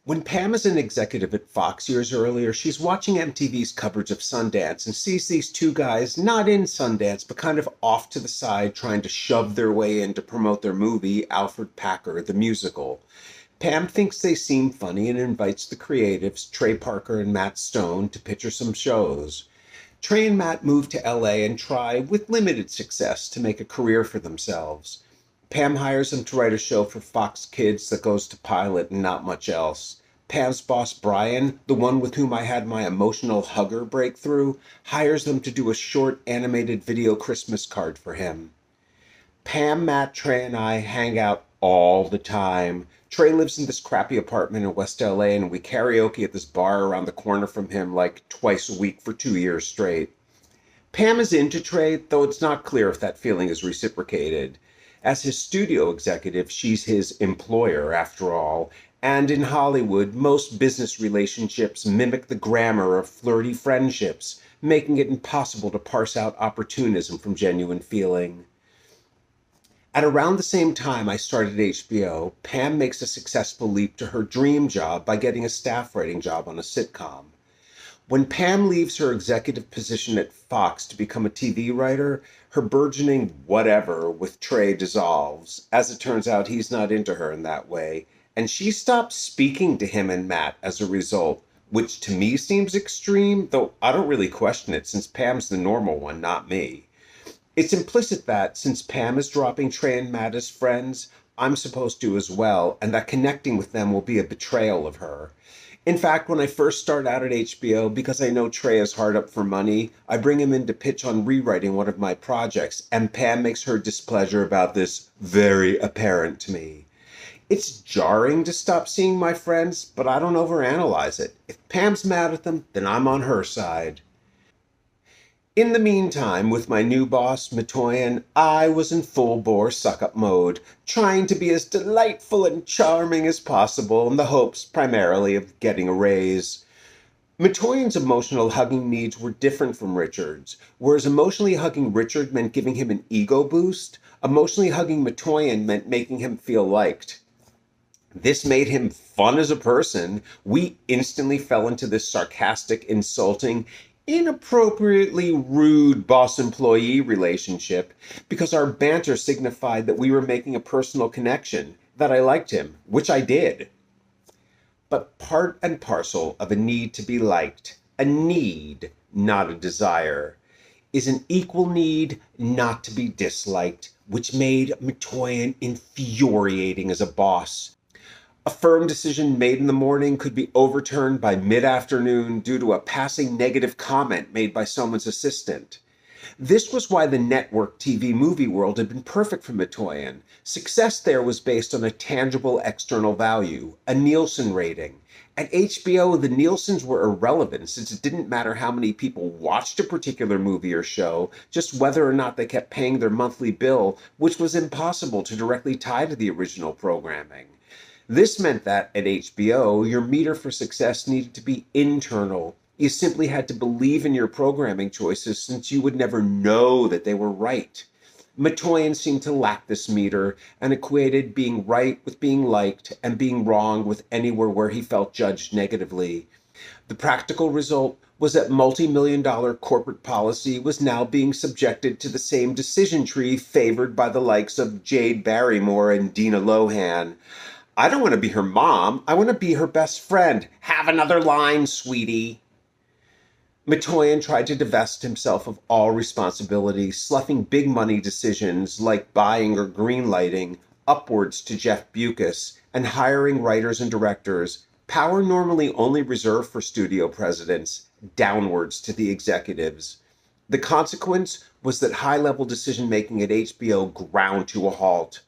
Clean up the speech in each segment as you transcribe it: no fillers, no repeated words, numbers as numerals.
When Pam is an executive at Fox years earlier, she's watching MTV's coverage of Sundance and sees these two guys not in Sundance, but kind of off to the side trying to shove their way in to promote their movie, Alfred Packer, the musical. Pam thinks they seem funny and invites the creatives, Trey Parker and Matt Stone, to pitch her some shows. Trey and Matt move to LA and try, with limited success, to make a career for themselves. Pam hires them to write a show for Fox Kids that goes to pilot and not much else. Pam's boss, Brian, the one with whom I had my emotional hugger breakthrough, hires them to do a short animated video Christmas card for him. Pam, Matt, Trey, and I hang out all the time. Trey lives in this crappy apartment in West LA, and we karaoke at this bar around the corner from him like twice a week for 2 years straight. Pam is into Trey, though it's not clear if that feeling is reciprocated. As his studio executive, she's his employer, after all, and in Hollywood, most business relationships mimic the grammar of flirty friendships, making it impossible to parse out opportunism from genuine feeling. At around the same time I started HBO, Pam makes a successful leap to her dream job by getting a staff writing job on a sitcom. When Pam leaves her executive position at Fox to become a TV writer, her burgeoning whatever with Trey dissolves. As it turns out, he's not into her in that way, and she stops speaking to him and Matt as a result, which to me seems extreme, though I don't really question it since Pam's the normal one, not me. It's implicit that, since Pam is dropping Trey and Matt as friends, I'm supposed to as well, and that connecting with them will be a betrayal of her. In fact, when I first start out at HBO, because I know Trey is hard up for money, I bring him in to pitch on rewriting one of my projects, and Pam makes her displeasure about this very apparent to me. It's jarring to stop seeing my friends, but I don't overanalyze it. If Pam's mad at them, then I'm on her side. In the meantime, with my new boss, Matoyan, I was in full-bore suck-up mode, trying to be as delightful and charming as possible in the hopes, primarily, of getting a raise. Matoyan's emotional hugging needs were different from Richard's. Whereas emotionally hugging Richard meant giving him an ego boost, emotionally hugging Matoyan meant making him feel liked. This made him fun as a person. We instantly fell into this sarcastic, insulting, inappropriately rude boss-employee relationship because our banter signified that we were making a personal connection, that I liked him, which I did. But part and parcel of a need to be liked, a need, not a desire, is an equal need not to be disliked, which made Matoyan infuriating as a boss. A firm decision made in the morning could be overturned by mid-afternoon due to a passing negative comment made by someone's assistant. This was why the network TV movie world had been perfect for Matoyan. Success there was based on a tangible external value, a Nielsen rating. At HBO, the Nielsens were irrelevant since it didn't matter how many people watched a particular movie or show, just whether or not they kept paying their monthly bill, which was impossible to directly tie to the original programming. This meant that, at HBO, your meter for success needed to be internal. You simply had to believe in your programming choices since you would never know that they were right. Matoyan seemed to lack this meter and equated being right with being liked and being wrong with anywhere where he felt judged negatively. The practical result was that multi-million-dollar corporate policy was now being subjected to the same decision tree favored by the likes of Jade Barrymore and Dina Lohan. I don't want to be her mom. I want to be her best friend. Have another line, sweetie. Matoyan tried to divest himself of all responsibility, sloughing big money decisions like buying or greenlighting upwards to Jeff Bewkes and hiring writers and directors, power normally only reserved for studio presidents, downwards to the executives. The consequence was that high-level decision-making at HBO ground to a halt.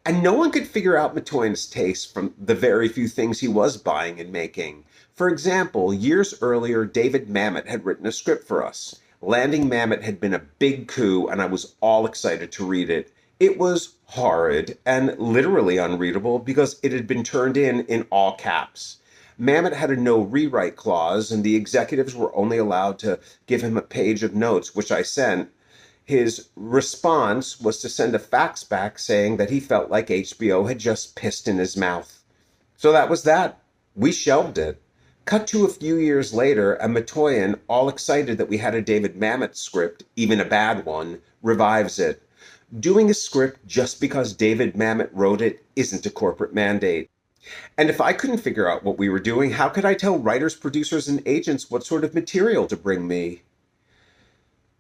And no one could figure out Matoyan's taste from the very few things he was buying and making. For example, years earlier, David Mamet had written a script for us. Landing Mamet had been a big coup, and I was all excited to read it. It was horrid and literally unreadable because it had been turned in all caps. Mamet had a no rewrite clause, and the executives were only allowed to give him a page of notes, which I sent. His response was to send a fax back saying that he felt like HBO had just pissed in his mouth. So that was that. We shelved it. Cut to a few years later, and Matoyan, all excited that we had a David Mamet script, even a bad one, revives it. Doing a script just because David Mamet wrote it isn't a corporate mandate. And if I couldn't figure out what we were doing, how could I tell writers, producers, and agents what sort of material to bring me?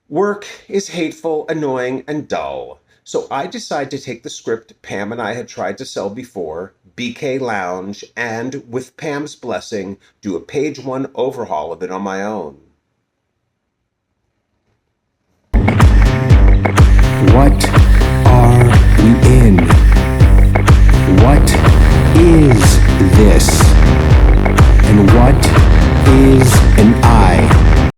Work is hateful, annoying, and dull. So I decided to take the script Pam and I had tried to sell before, BK Lounge, and, with Pam's blessing, do a page one overhaul of it on my own.